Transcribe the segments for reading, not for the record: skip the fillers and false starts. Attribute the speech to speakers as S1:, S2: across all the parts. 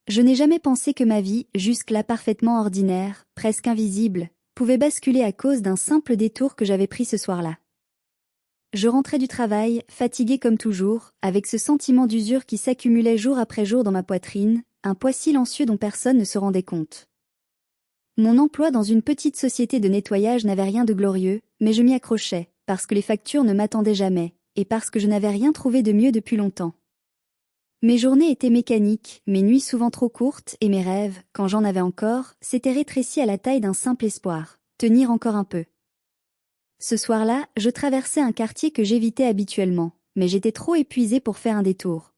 S1: Je n'ai jamais pensé que ma vie, jusque-là parfaitement ordinaire, presque invisible, pouvait basculer à cause d'un simple détour que j'avais pris ce soir-là. Je rentrais du travail, fatiguée comme toujours, avec ce sentiment d'usure qui s'accumulait jour après jour dans ma poitrine, un poids silencieux dont personne ne se rendait compte. Mon emploi dans une petite société de nettoyage n'avait rien de glorieux, mais je m'y accrochais, parce que les factures ne m'attendaient jamais, et parce que je n'avais rien trouvé de mieux depuis longtemps. Mes journées étaient mécaniques, mes nuits souvent trop courtes, et mes rêves, quand j'en avais encore, s'étaient rétrécis à la taille d'un simple espoir, tenir encore un peu. Ce soir-là, je traversais un quartier que j'évitais habituellement, mais j'étais trop épuisée pour faire un détour.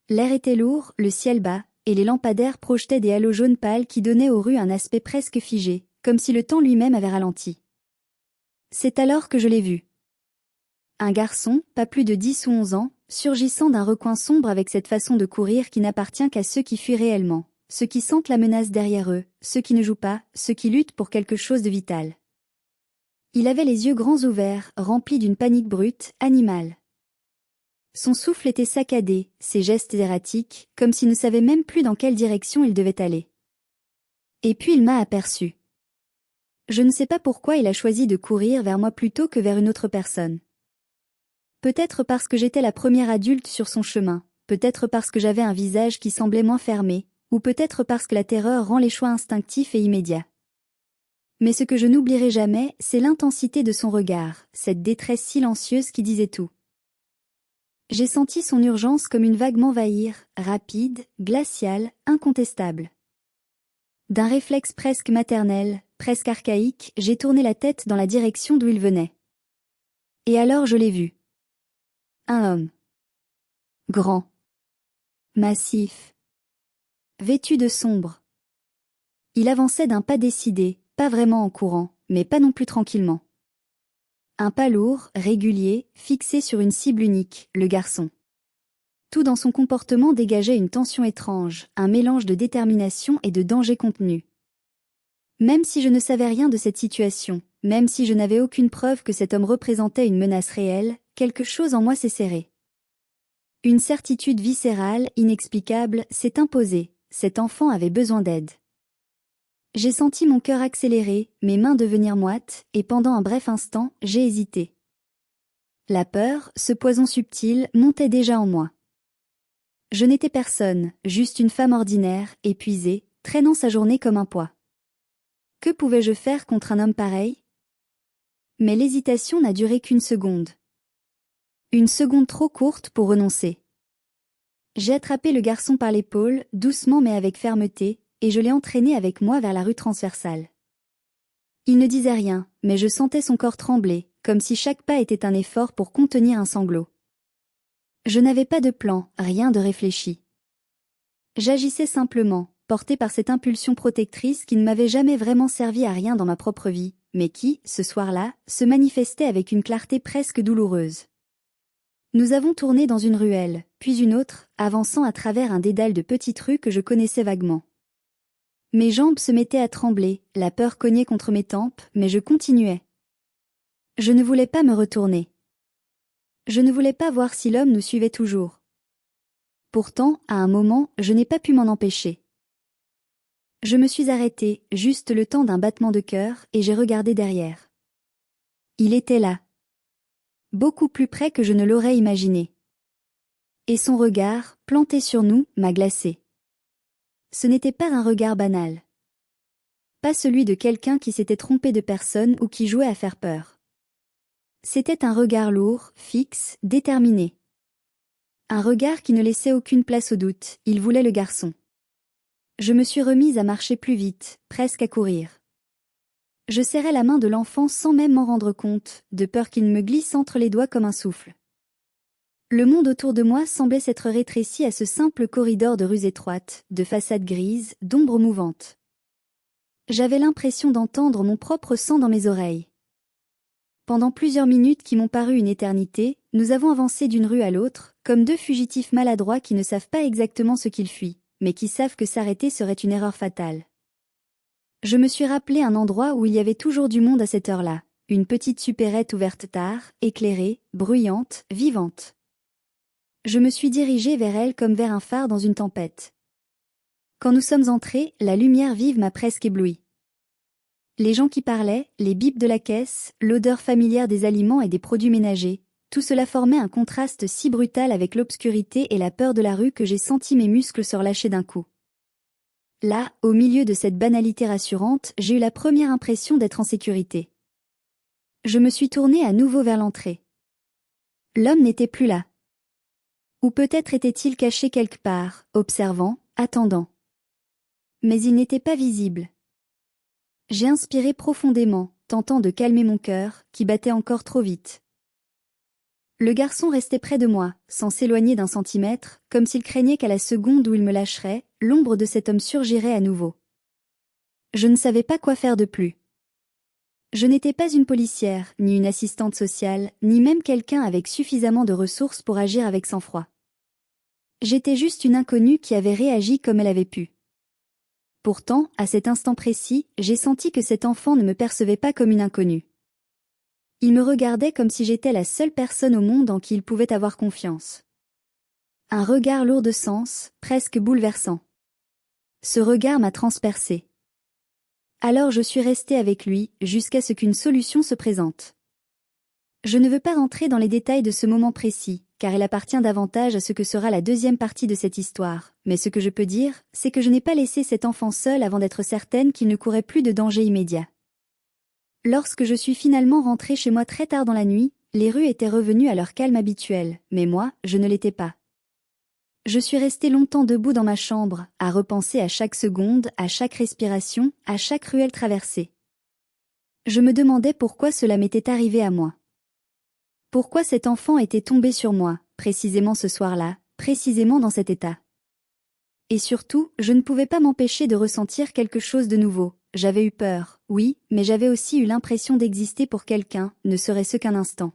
S1: L'air était lourd, le ciel bas, et les lampadaires projetaient des halos jaunes pâles qui donnaient aux rues un aspect presque figé, comme si le temps lui-même avait ralenti. C'est alors que je l'ai vu. Un garçon, pas plus de 10 ou 11 ans, surgissant d'un recoin sombre avec cette façon de courir qui n'appartient qu'à ceux qui fuient réellement, ceux qui sentent la menace derrière eux, ceux qui ne jouent pas, ceux qui luttent pour quelque chose de vital. Il avait les yeux grands ouverts, remplis d'une panique brute, animale. Son souffle était saccadé, ses gestes erratiques, comme s'il ne savait même plus dans quelle direction il devait aller. Et puis il m'a aperçu. Je ne sais pas pourquoi il a choisi de courir vers moi plutôt que vers une autre personne. Peut-être parce que j'étais la première adulte sur son chemin, peut-être parce que j'avais un visage qui semblait moins fermé, ou peut-être parce que la terreur rend les choix instinctifs et immédiats. Mais ce que je n'oublierai jamais, c'est l'intensité de son regard, cette détresse silencieuse qui disait tout. J'ai senti son urgence comme une vague m'envahir, rapide, glaciale, incontestable. D'un réflexe presque maternel, presque archaïque, j'ai tourné la tête dans la direction d'où il venait. Et alors je l'ai vu. Un homme. Grand. Massif. Vêtu de sombre. Il avançait d'un pas décidé, pas vraiment en courant, mais pas non plus tranquillement. Un pas lourd, régulier, fixé sur une cible unique, le garçon. Tout dans son comportement dégageait une tension étrange, un mélange de détermination et de danger contenu. Même si je ne savais rien de cette situation, même si je n'avais aucune preuve que cet homme représentait une menace réelle, quelque chose en moi s'est serré. Une certitude viscérale, inexplicable, s'est imposée, cet enfant avait besoin d'aide. J'ai senti mon cœur accélérer, mes mains devenir moites, et pendant un bref instant, j'ai hésité. La peur, ce poison subtil, montait déjà en moi. Je n'étais personne, juste une femme ordinaire, épuisée, traînant sa journée comme un poids. Que pouvais-je faire contre un homme pareil? Mais l'hésitation n'a duré qu'une seconde. Une seconde trop courte pour renoncer. J'ai attrapé le garçon par l'épaule, doucement mais avec fermeté, et je l'ai entraîné avec moi vers la rue transversale. Il ne disait rien, mais je sentais son corps trembler, comme si chaque pas était un effort pour contenir un sanglot. Je n'avais pas de plan, rien de réfléchi. J'agissais simplement, porté par cette impulsion protectrice qui ne m'avait jamais vraiment servi à rien dans ma propre vie, mais qui, ce soir-là, se manifestait avec une clarté presque douloureuse. Nous avons tourné dans une ruelle, puis une autre, avançant à travers un dédale de petites rues que je connaissais vaguement. Mes jambes se mettaient à trembler, la peur cognait contre mes tempes, mais je continuais. Je ne voulais pas me retourner. Je ne voulais pas voir si l'homme nous suivait toujours. Pourtant, à un moment, je n'ai pas pu m'en empêcher. Je me suis arrêtée, juste le temps d'un battement de cœur, et j'ai regardé derrière. Il était là. Beaucoup plus près que je ne l'aurais imaginé. Et son regard, planté sur nous, m'a glacé. Ce n'était pas un regard banal. Pas celui de quelqu'un qui s'était trompé de personne ou qui jouait à faire peur. C'était un regard lourd, fixe, déterminé. Un regard qui ne laissait aucune place au doute, il voulait le garçon. Je me suis remise à marcher plus vite, presque à courir. Je serrais la main de l'enfant sans même m'en rendre compte, de peur qu'il me glisse entre les doigts comme un souffle. Le monde autour de moi semblait s'être rétréci à ce simple corridor de rues étroites, de façades grises, d'ombres mouvantes. J'avais l'impression d'entendre mon propre sang dans mes oreilles. Pendant plusieurs minutes qui m'ont paru une éternité, nous avons avancé d'une rue à l'autre, comme deux fugitifs maladroits qui ne savent pas exactement ce qu'ils fuient, mais qui savent que s'arrêter serait une erreur fatale. Je me suis rappelé un endroit où il y avait toujours du monde à cette heure-là, une petite supérette ouverte tard, éclairée, bruyante, vivante. Je me suis dirigée vers elle comme vers un phare dans une tempête. Quand nous sommes entrés, la lumière vive m'a presque ébloui. Les gens qui parlaient, les bips de la caisse, l'odeur familière des aliments et des produits ménagers, tout cela formait un contraste si brutal avec l'obscurité et la peur de la rue que j'ai senti mes muscles se relâcher d'un coup. Là, au milieu de cette banalité rassurante, j'ai eu la première impression d'être en sécurité. Je me suis tournée à nouveau vers l'entrée. L'homme n'était plus là. Ou peut-être était-il caché quelque part, observant, attendant. Mais il n'était pas visible. J'ai inspiré profondément, tentant de calmer mon cœur, qui battait encore trop vite. Le garçon restait près de moi, sans s'éloigner d'un centimètre, comme s'il craignait qu'à la seconde où il me lâcherait, l'ombre de cet homme surgirait à nouveau. Je ne savais pas quoi faire de plus. Je n'étais pas une policière, ni une assistante sociale, ni même quelqu'un avec suffisamment de ressources pour agir avec sang-froid. J'étais juste une inconnue qui avait réagi comme elle avait pu. Pourtant, à cet instant précis, j'ai senti que cet enfant ne me percevait pas comme une inconnue. Il me regardait comme si j'étais la seule personne au monde en qui il pouvait avoir confiance. Un regard lourd de sens, presque bouleversant. Ce regard m'a transpercée. Alors je suis restée avec lui, jusqu'à ce qu'une solution se présente. Je ne veux pas rentrer dans les détails de ce moment précis, car il appartient davantage à ce que sera la deuxième partie de cette histoire, mais ce que je peux dire, c'est que je n'ai pas laissé cet enfant seul avant d'être certaine qu'il ne courait plus de danger immédiat. Lorsque je suis finalement rentrée chez moi très tard dans la nuit, les rues étaient revenues à leur calme habituel, mais moi, je ne l'étais pas. Je suis restée longtemps debout dans ma chambre, à repenser à chaque seconde, à chaque respiration, à chaque ruelle traversée. Je me demandais pourquoi cela m'était arrivé à moi. Pourquoi cet enfant était tombé sur moi, précisément ce soir-là, précisément dans cet état. Et surtout, je ne pouvais pas m'empêcher de ressentir quelque chose de nouveau. J'avais eu peur, oui, mais j'avais aussi eu l'impression d'exister pour quelqu'un, ne serait-ce qu'un instant.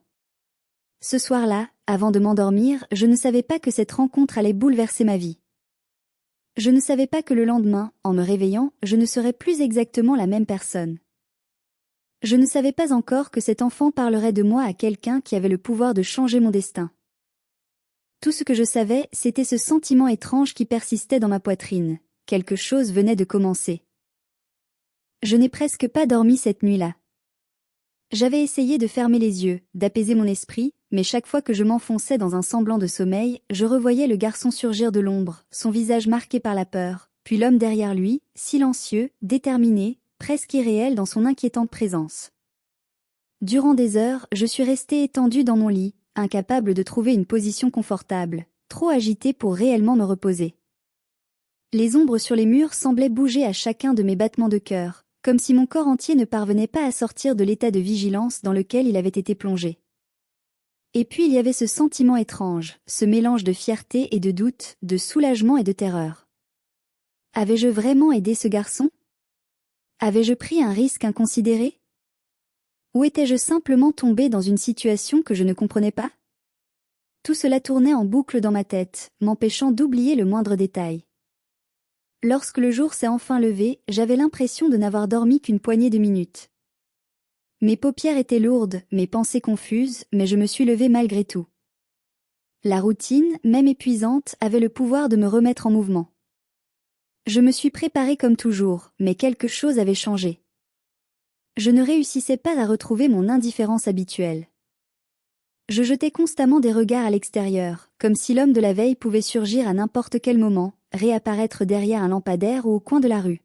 S1: Ce soir-là, avant de m'endormir, je ne savais pas que cette rencontre allait bouleverser ma vie. Je ne savais pas que le lendemain, en me réveillant, je ne serais plus exactement la même personne. Je ne savais pas encore que cet enfant parlerait de moi à quelqu'un qui avait le pouvoir de changer mon destin. Tout ce que je savais, c'était ce sentiment étrange qui persistait dans ma poitrine. Quelque chose venait de commencer. Je n'ai presque pas dormi cette nuit-là. J'avais essayé de fermer les yeux, d'apaiser mon esprit, mais chaque fois que je m'enfonçais dans un semblant de sommeil, je revoyais le garçon surgir de l'ombre, son visage marqué par la peur, puis l'homme derrière lui, silencieux, déterminé, presque irréel dans son inquiétante présence. Durant des heures, je suis restée étendue dans mon lit, incapable de trouver une position confortable, trop agitée pour réellement me reposer. Les ombres sur les murs semblaient bouger à chacun de mes battements de cœur, comme si mon corps entier ne parvenait pas à sortir de l'état de vigilance dans lequel il avait été plongé. Et puis il y avait ce sentiment étrange, ce mélange de fierté et de doute, de soulagement et de terreur. Avais-je vraiment aidé ce garçon ? Avais-je pris un risque inconsidéré ? Ou étais-je simplement tombée dans une situation que je ne comprenais pas ? Tout cela tournait en boucle dans ma tête, m'empêchant d'oublier le moindre détail. Lorsque le jour s'est enfin levé, j'avais l'impression de n'avoir dormi qu'une poignée de minutes. Mes paupières étaient lourdes, mes pensées confuses, mais je me suis levée malgré tout. La routine, même épuisante, avait le pouvoir de me remettre en mouvement. Je me suis préparée comme toujours, mais quelque chose avait changé. Je ne réussissais pas à retrouver mon indifférence habituelle. Je jetais constamment des regards à l'extérieur, comme si l'homme de la veille pouvait surgir à n'importe quel moment, réapparaître derrière un lampadaire ou au coin de la rue.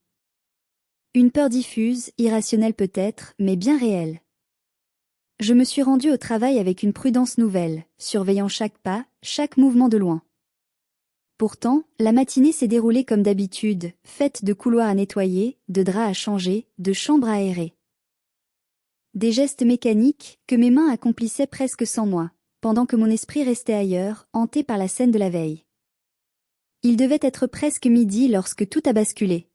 S1: Une peur diffuse, irrationnelle peut-être, mais bien réelle. Je me suis rendue au travail avec une prudence nouvelle, surveillant chaque pas, chaque mouvement de loin. Pourtant, la matinée s'est déroulée comme d'habitude, faite de couloirs à nettoyer, de draps à changer, de chambres à aérer. Des gestes mécaniques que mes mains accomplissaient presque sans moi, pendant que mon esprit restait ailleurs, hanté par la scène de la veille. Il devait être presque midi lorsque tout a basculé.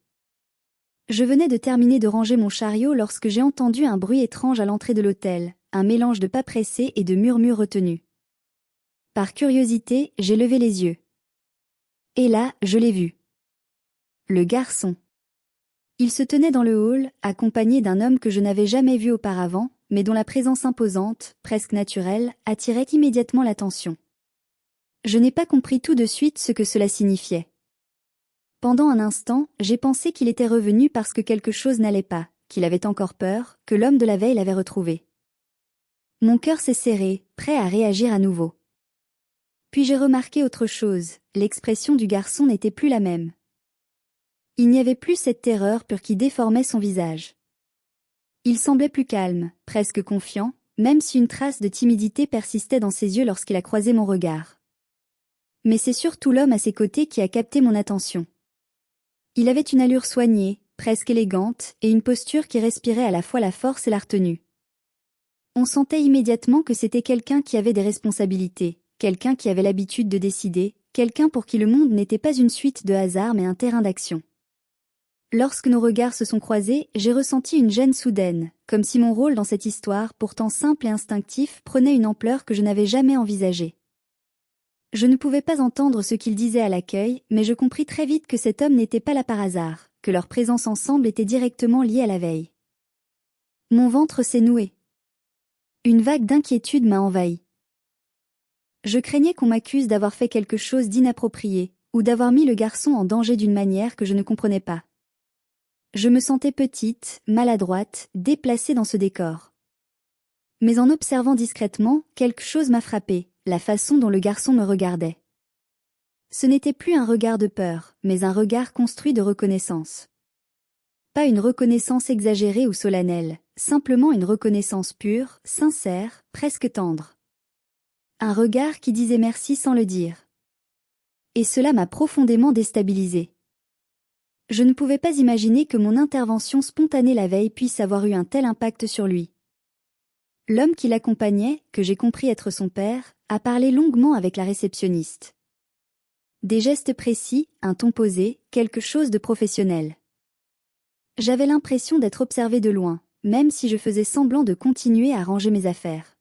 S1: Je venais de terminer de ranger mon chariot lorsque j'ai entendu un bruit étrange à l'entrée de l'hôtel, un mélange de pas pressés et de murmures retenus. Par curiosité, j'ai levé les yeux. Et là, je l'ai vu. Le garçon. Il se tenait dans le hall, accompagné d'un homme que je n'avais jamais vu auparavant, mais dont la présence imposante, presque naturelle, attirait immédiatement l'attention. Je n'ai pas compris tout de suite ce que cela signifiait. Pendant un instant, j'ai pensé qu'il était revenu parce que quelque chose n'allait pas, qu'il avait encore peur, que l'homme de la veille l'avait retrouvé. Mon cœur s'est serré, prêt à réagir à nouveau. Puis j'ai remarqué autre chose, l'expression du garçon n'était plus la même. Il n'y avait plus cette terreur pure qui déformait son visage. Il semblait plus calme, presque confiant, même si une trace de timidité persistait dans ses yeux lorsqu'il a croisé mon regard. Mais c'est surtout l'homme à ses côtés qui a capté mon attention. Il avait une allure soignée, presque élégante, et une posture qui respirait à la fois la force et la retenue. On sentait immédiatement que c'était quelqu'un qui avait des responsabilités, quelqu'un qui avait l'habitude de décider, quelqu'un pour qui le monde n'était pas une suite de hasards mais un terrain d'action. Lorsque nos regards se sont croisés, j'ai ressenti une gêne soudaine, comme si mon rôle dans cette histoire, pourtant simple et instinctif, prenait une ampleur que je n'avais jamais envisagée. Je ne pouvais pas entendre ce qu'il disait à l'accueil, mais je compris très vite que cet homme n'était pas là par hasard, que leur présence ensemble était directement liée à la veille. Mon ventre s'est noué. Une vague d'inquiétude m'a envahi. Je craignais qu'on m'accuse d'avoir fait quelque chose d'inapproprié, ou d'avoir mis le garçon en danger d'une manière que je ne comprenais pas. Je me sentais petite, maladroite, déplacée dans ce décor. Mais en observant discrètement, quelque chose m'a frappée, la façon dont le garçon me regardait. Ce n'était plus un regard de peur, mais un regard construit de reconnaissance. Pas une reconnaissance exagérée ou solennelle, simplement une reconnaissance pure, sincère, presque tendre. Un regard qui disait merci sans le dire. Et cela m'a profondément déstabilisée. Je ne pouvais pas imaginer que mon intervention spontanée la veille puisse avoir eu un tel impact sur lui. L'homme qui l'accompagnait, que j'ai compris être son père, a parlé longuement avec la réceptionniste. Des gestes précis, un ton posé, quelque chose de professionnel. J'avais l'impression d'être observée de loin, même si je faisais semblant de continuer à ranger mes affaires.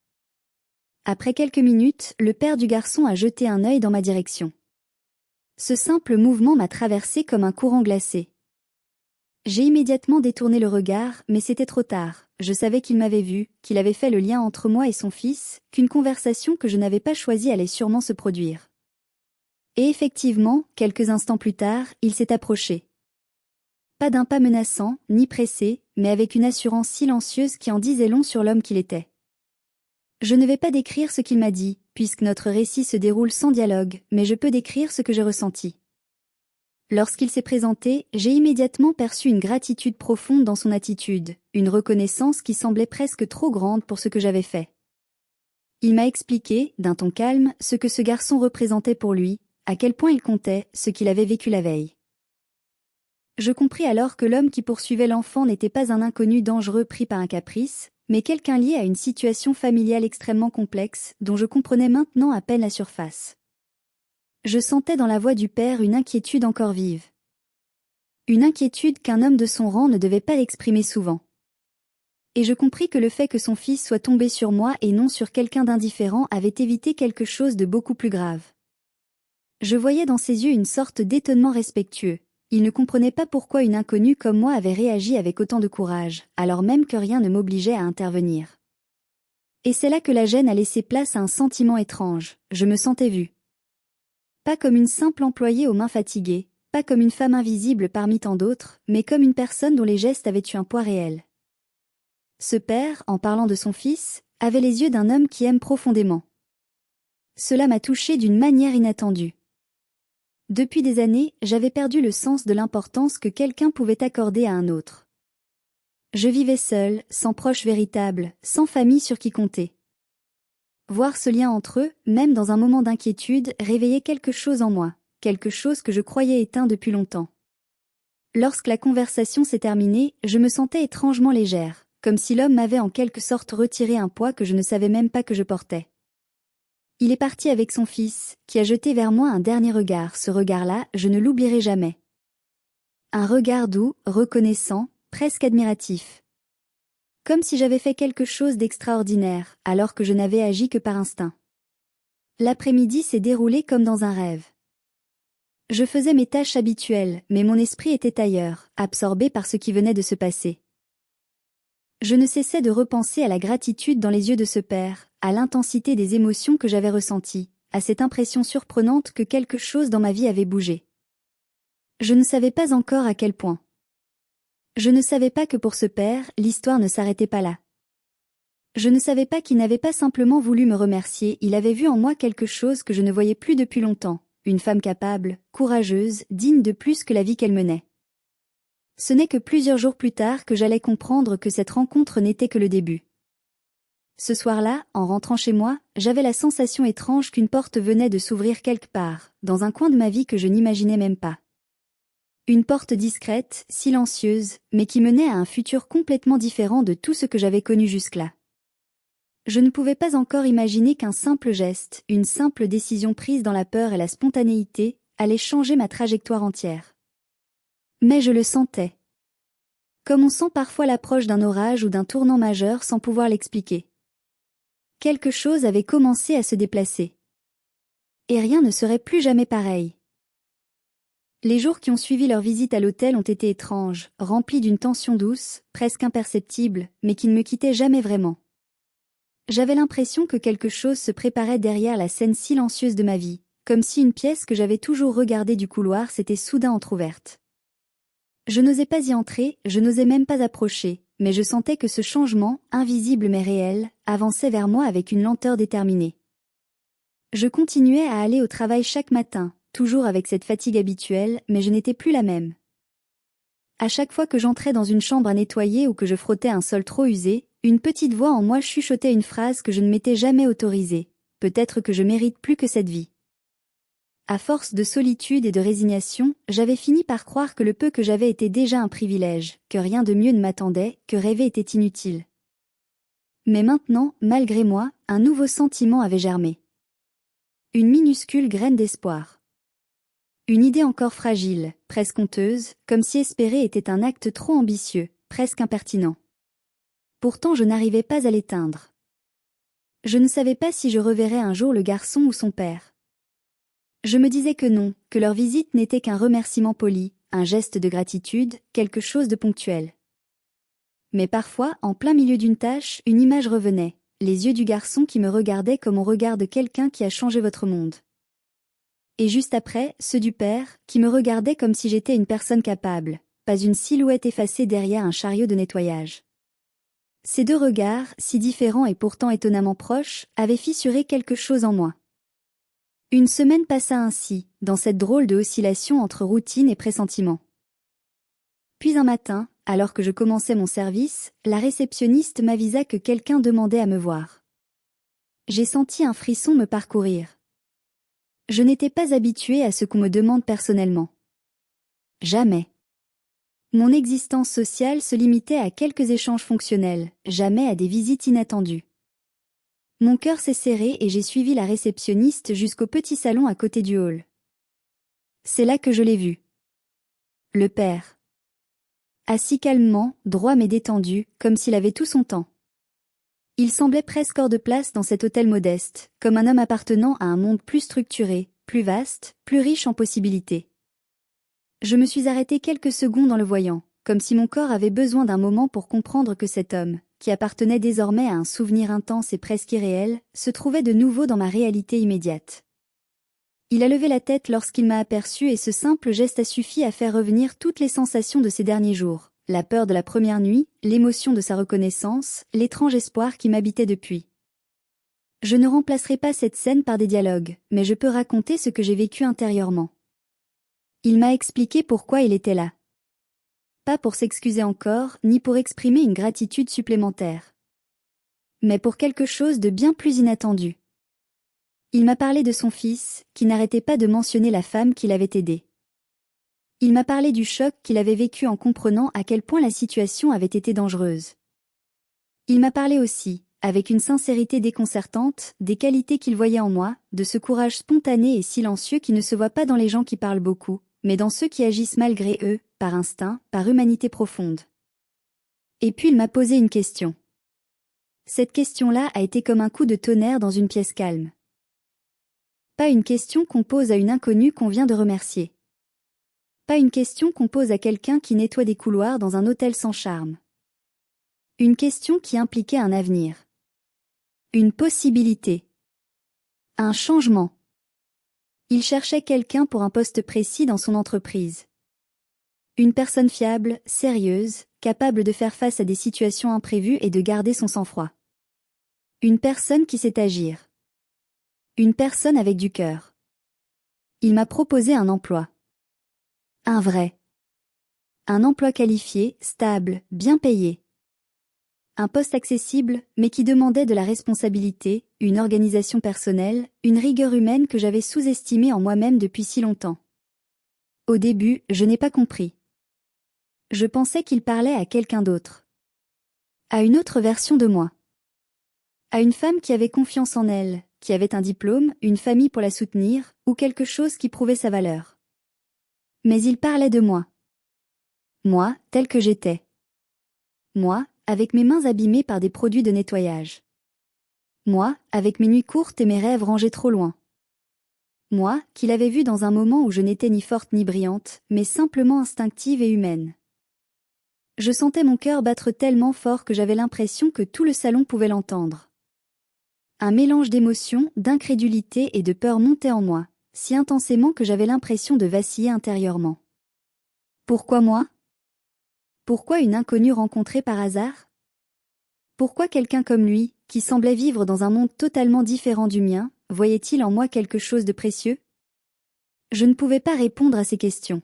S1: Après quelques minutes, le père du garçon a jeté un œil dans ma direction. Ce simple mouvement m'a traversé comme un courant glacé. J'ai immédiatement détourné le regard, mais c'était trop tard. Je savais qu'il m'avait vu, qu'il avait fait le lien entre moi et son fils, qu'une conversation que je n'avais pas choisie allait sûrement se produire. Et effectivement, quelques instants plus tard, il s'est approché. Pas d'un pas menaçant, ni pressé, mais avec une assurance silencieuse qui en disait long sur l'homme qu'il était. Je ne vais pas décrire ce qu'il m'a dit, puisque notre récit se déroule sans dialogue, mais je peux décrire ce que j'ai ressenti. Lorsqu'il s'est présenté, j'ai immédiatement perçu une gratitude profonde dans son attitude, une reconnaissance qui semblait presque trop grande pour ce que j'avais fait. Il m'a expliqué, d'un ton calme, ce que ce garçon représentait pour lui, à quel point il comptait, ce qu'il avait vécu la veille. Je compris alors que l'homme qui poursuivait l'enfant n'était pas un inconnu dangereux pris par un caprice, mais quelqu'un lié à une situation familiale extrêmement complexe, dont je comprenais maintenant à peine la surface. Je sentais dans la voix du père une inquiétude encore vive. Une inquiétude qu'un homme de son rang ne devait pas exprimer souvent. Et je compris que le fait que son fils soit tombé sur moi et non sur quelqu'un d'indifférent avait évité quelque chose de beaucoup plus grave. Je voyais dans ses yeux une sorte d'étonnement respectueux. Il ne comprenait pas pourquoi une inconnue comme moi avait réagi avec autant de courage, alors même que rien ne m'obligeait à intervenir. Et c'est là que la gêne a laissé place à un sentiment étrange, je me sentais vue. Pas comme une simple employée aux mains fatiguées, pas comme une femme invisible parmi tant d'autres, mais comme une personne dont les gestes avaient eu un poids réel. Ce père, en parlant de son fils, avait les yeux d'un homme qui aime profondément. Cela m'a touchée d'une manière inattendue. Depuis des années, j'avais perdu le sens de l'importance que quelqu'un pouvait accorder à un autre. Je vivais seule, sans proche véritable, sans famille sur qui compter. Voir ce lien entre eux, même dans un moment d'inquiétude, réveillait quelque chose en moi, quelque chose que je croyais éteint depuis longtemps. Lorsque la conversation s'est terminée, je me sentais étrangement légère, comme si l'homme m'avait en quelque sorte retiré un poids que je ne savais même pas que je portais. Il est parti avec son fils, qui a jeté vers moi un dernier regard. Ce regard-là, je ne l'oublierai jamais. Un regard doux, reconnaissant, presque admiratif. Comme si j'avais fait quelque chose d'extraordinaire, alors que je n'avais agi que par instinct. L'après-midi s'est déroulé comme dans un rêve. Je faisais mes tâches habituelles, mais mon esprit était ailleurs, absorbé par ce qui venait de se passer. Je ne cessais de repenser à la gratitude dans les yeux de ce père, à l'intensité des émotions que j'avais ressenties, à cette impression surprenante que quelque chose dans ma vie avait bougé. Je ne savais pas encore à quel point. Je ne savais pas que pour ce père, l'histoire ne s'arrêtait pas là. Je ne savais pas qu'il n'avait pas simplement voulu me remercier, il avait vu en moi quelque chose que je ne voyais plus depuis longtemps, une femme capable, courageuse, digne de plus que la vie qu'elle menait. Ce n'est que plusieurs jours plus tard que j'allais comprendre que cette rencontre n'était que le début. Ce soir-là, en rentrant chez moi, j'avais la sensation étrange qu'une porte venait de s'ouvrir quelque part, dans un coin de ma vie que je n'imaginais même pas. Une porte discrète, silencieuse, mais qui menait à un futur complètement différent de tout ce que j'avais connu jusque-là. Je ne pouvais pas encore imaginer qu'un simple geste, une simple décision prise dans la peur et la spontanéité, allait changer ma trajectoire entière. Mais je le sentais. Comme on sent parfois l'approche d'un orage ou d'un tournant majeur sans pouvoir l'expliquer. Quelque chose avait commencé à se déplacer. Et rien ne serait plus jamais pareil. Les jours qui ont suivi leur visite à l'hôtel ont été étranges, remplis d'une tension douce, presque imperceptible, mais qui ne me quittait jamais vraiment. J'avais l'impression que quelque chose se préparait derrière la scène silencieuse de ma vie, comme si une pièce que j'avais toujours regardée du couloir s'était soudain entr'ouverte. Je n'osais pas y entrer, je n'osais même pas approcher, mais je sentais que ce changement, invisible mais réel, avançait vers moi avec une lenteur déterminée. Je continuais à aller au travail chaque matin, toujours avec cette fatigue habituelle, mais je n'étais plus la même. À chaque fois que j'entrais dans une chambre à nettoyer ou que je frottais un sol trop usé, une petite voix en moi chuchotait une phrase que je ne m'étais jamais autorisée. Peut-être que je mérite plus que cette vie. À force de solitude et de résignation, j'avais fini par croire que le peu que j'avais était déjà un privilège, que rien de mieux ne m'attendait, que rêver était inutile. Mais maintenant, malgré moi, un nouveau sentiment avait germé. Une minuscule graine d'espoir. Une idée encore fragile, presque honteuse, comme si espérer était un acte trop ambitieux, presque impertinent. Pourtant je n'arrivais pas à l'éteindre. Je ne savais pas si je reverrais un jour le garçon ou son père. Je me disais que non, que leur visite n'était qu'un remerciement poli, un geste de gratitude, quelque chose de ponctuel. Mais parfois, en plein milieu d'une tâche, une image revenait, les yeux du garçon qui me regardait comme on regarde quelqu'un qui a changé votre monde. Et juste après, ceux du père, qui me regardait comme si j'étais une personne capable, pas une silhouette effacée derrière un chariot de nettoyage. Ces deux regards, si différents et pourtant étonnamment proches, avaient fissuré quelque chose en moi. Une semaine passa ainsi, dans cette drôle de oscillation entre routine et pressentiment. Puis un matin, alors que je commençais mon service, la réceptionniste m'avisa que quelqu'un demandait à me voir. J'ai senti un frisson me parcourir. Je n'étais pas habituée à ce qu'on me demande personnellement. Jamais. Mon existence sociale se limitait à quelques échanges fonctionnels, jamais à des visites inattendues. Mon cœur s'est serré et j'ai suivi la réceptionniste jusqu'au petit salon à côté du hall. C'est là que je l'ai vu. Le père. Assis calmement, droit mais détendu, comme s'il avait tout son temps. Il semblait presque hors de place dans cet hôtel modeste, comme un homme appartenant à un monde plus structuré, plus vaste, plus riche en possibilités. Je me suis arrêtée quelques secondes en le voyant, comme si mon corps avait besoin d'un moment pour comprendre que cet homme, qui appartenait désormais à un souvenir intense et presque irréel, se trouvait de nouveau dans ma réalité immédiate. Il a levé la tête lorsqu'il m'a aperçu et ce simple geste a suffi à faire revenir toutes les sensations de ces derniers jours, la peur de la première nuit, l'émotion de sa reconnaissance, l'étrange espoir qui m'habitait depuis. Je ne remplacerai pas cette scène par des dialogues, mais je peux raconter ce que j'ai vécu intérieurement. Il m'a expliqué pourquoi il était là. Pas pour s'excuser encore, ni pour exprimer une gratitude supplémentaire. Mais pour quelque chose de bien plus inattendu. Il m'a parlé de son fils, qui n'arrêtait pas de mentionner la femme qui l'avait aidé. Il m'a parlé du choc qu'il avait vécu en comprenant à quel point la situation avait été dangereuse. Il m'a parlé aussi, avec une sincérité déconcertante, des qualités qu'il voyait en moi, de ce courage spontané et silencieux qui ne se voit pas dans les gens qui parlent beaucoup, mais dans ceux qui agissent malgré eux, par instinct, par humanité profonde. Et puis il m'a posé une question. Cette question-là a été comme un coup de tonnerre dans une pièce calme. Pas une question qu'on pose à une inconnue qu'on vient de remercier. Pas une question qu'on pose à quelqu'un qui nettoie des couloirs dans un hôtel sans charme. Une question qui impliquait un avenir. Une possibilité. Un changement. Il cherchait quelqu'un pour un poste précis dans son entreprise. Une personne fiable, sérieuse, capable de faire face à des situations imprévues et de garder son sang-froid. Une personne qui sait agir. Une personne avec du cœur. Il m'a proposé un emploi. Un vrai. Un emploi qualifié, stable, bien payé. Un poste accessible, mais qui demandait de la responsabilité, une organisation personnelle, une rigueur humaine que j'avais sous-estimée en moi-même depuis si longtemps. Au début, je n'ai pas compris. Je pensais qu'il parlait à quelqu'un d'autre. À une autre version de moi. À une femme qui avait confiance en elle, qui avait un diplôme, une famille pour la soutenir, ou quelque chose qui prouvait sa valeur. Mais il parlait de moi. Moi, tel que j'étais. Moi, avec mes mains abîmées par des produits de nettoyage. Moi, avec mes nuits courtes et mes rêves rangés trop loin. Moi, qu'il avait vu dans un moment où je n'étais ni forte ni brillante, mais simplement instinctive et humaine. Je sentais mon cœur battre tellement fort que j'avais l'impression que tout le salon pouvait l'entendre. Un mélange d'émotions, d'incrédulité et de peur montait en moi, si intensément que j'avais l'impression de vaciller intérieurement. Pourquoi moi? Pourquoi une inconnue rencontrée par hasard? Pourquoi quelqu'un comme lui, qui semblait vivre dans un monde totalement différent du mien, voyait-il en moi quelque chose de précieux? Je ne pouvais pas répondre à ces questions.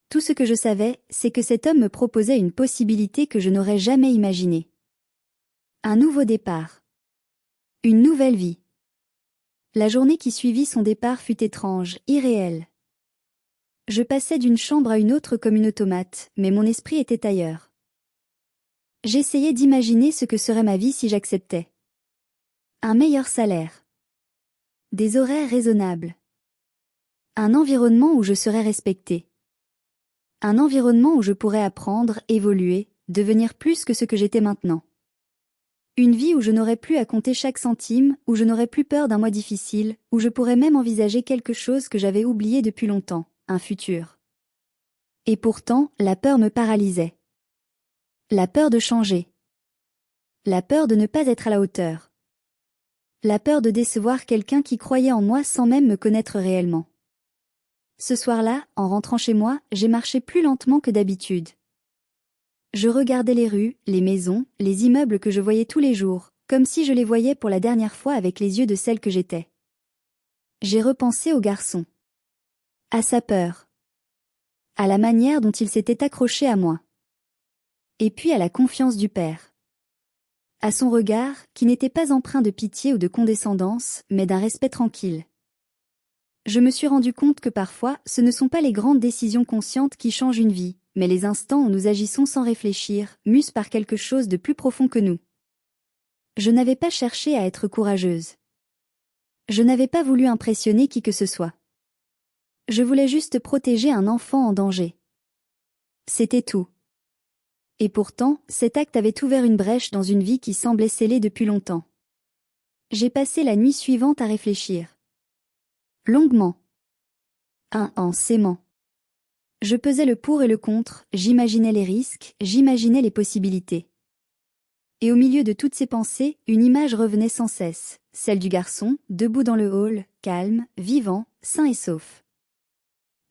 S1: Tout ce que je savais, c'est que cet homme me proposait une possibilité que je n'aurais jamais imaginée. Un nouveau départ. Une nouvelle vie. La journée qui suivit son départ fut étrange, irréelle. Je passais d'une chambre à une autre comme une automate, mais mon esprit était ailleurs. J'essayais d'imaginer ce que serait ma vie si j'acceptais. Un meilleur salaire. Des horaires raisonnables. Un environnement où je serais respectée. Un environnement où je pourrais apprendre, évoluer, devenir plus que ce que j'étais maintenant. Une vie où je n'aurais plus à compter chaque centime, où je n'aurais plus peur d'un mois difficile, où je pourrais même envisager quelque chose que j'avais oublié depuis longtemps, un futur. Et pourtant, la peur me paralysait. La peur de changer. La peur de ne pas être à la hauteur. La peur de décevoir quelqu'un qui croyait en moi sans même me connaître réellement. Ce soir-là, en rentrant chez moi, j'ai marché plus lentement que d'habitude. Je regardais les rues, les maisons, les immeubles que je voyais tous les jours, comme si je les voyais pour la dernière fois avec les yeux de celle que j'étais. J'ai repensé au garçon. À sa peur. À la manière dont il s'était accroché à moi. Et puis à la confiance du père. À son regard, qui n'était pas empreint de pitié ou de condescendance, mais d'un respect tranquille. Je me suis rendu compte que parfois, ce ne sont pas les grandes décisions conscientes qui changent une vie, mais les instants où nous agissons sans réfléchir, mus par quelque chose de plus profond que nous. Je n'avais pas cherché à être courageuse. Je n'avais pas voulu impressionner qui que ce soit. Je voulais juste protéger un enfant en danger. C'était tout. Et pourtant, cet acte avait ouvert une brèche dans une vie qui semblait scellée depuis longtemps. J'ai passé la nuit suivante à réfléchir. Longuement. En s'aimant. Je pesais le pour et le contre, j'imaginais les risques, j'imaginais les possibilités. Et au milieu de toutes ces pensées, une image revenait sans cesse, celle du garçon, debout dans le hall, calme, vivant, sain et sauf.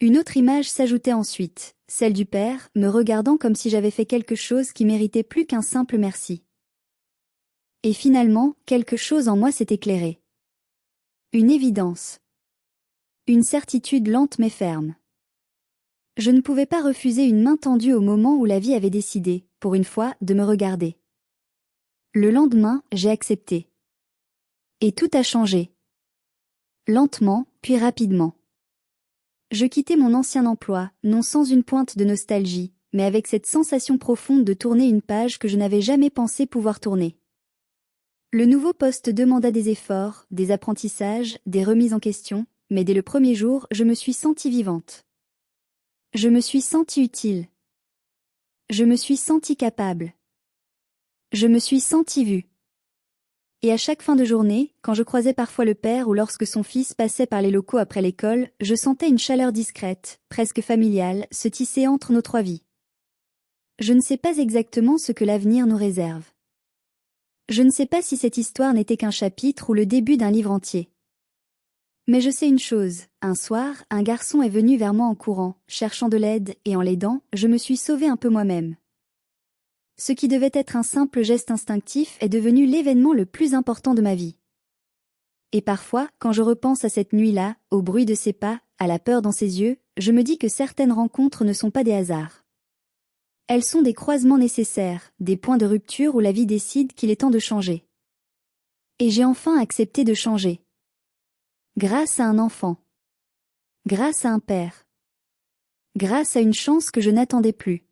S1: Une autre image s'ajoutait ensuite, celle du père, me regardant comme si j'avais fait quelque chose qui méritait plus qu'un simple merci. Et finalement, quelque chose en moi s'est éclairé. Une évidence. Une certitude lente mais ferme. Je ne pouvais pas refuser une main tendue au moment où la vie avait décidé, pour une fois, de me regarder. Le lendemain, j'ai accepté. Et tout a changé. Lentement, puis rapidement. Je quittais mon ancien emploi, non sans une pointe de nostalgie, mais avec cette sensation profonde de tourner une page que je n'avais jamais pensé pouvoir tourner. Le nouveau poste demanda des efforts, des apprentissages, des remises en question, mais dès le premier jour, je me suis sentie vivante. Je me suis sentie utile. Je me suis sentie capable. Je me suis sentie vue. Et à chaque fin de journée, quand je croisais parfois le père ou lorsque son fils passait par les locaux après l'école, je sentais une chaleur discrète, presque familiale, se tisser entre nos trois vies. Je ne sais pas exactement ce que l'avenir nous réserve. Je ne sais pas si cette histoire n'était qu'un chapitre ou le début d'un livre entier. Mais je sais une chose, un soir, un garçon est venu vers moi en courant, cherchant de l'aide, et en l'aidant, je me suis sauvée un peu moi-même. Ce qui devait être un simple geste instinctif est devenu l'événement le plus important de ma vie. Et parfois, quand je repense à cette nuit-là, au bruit de ses pas, à la peur dans ses yeux, je me dis que certaines rencontres ne sont pas des hasards. Elles sont des croisements nécessaires, des points de rupture où la vie décide qu'il est temps de changer. Et j'ai enfin accepté de changer. Grâce à un enfant. Grâce à un père. Grâce à une chance que je n'attendais plus.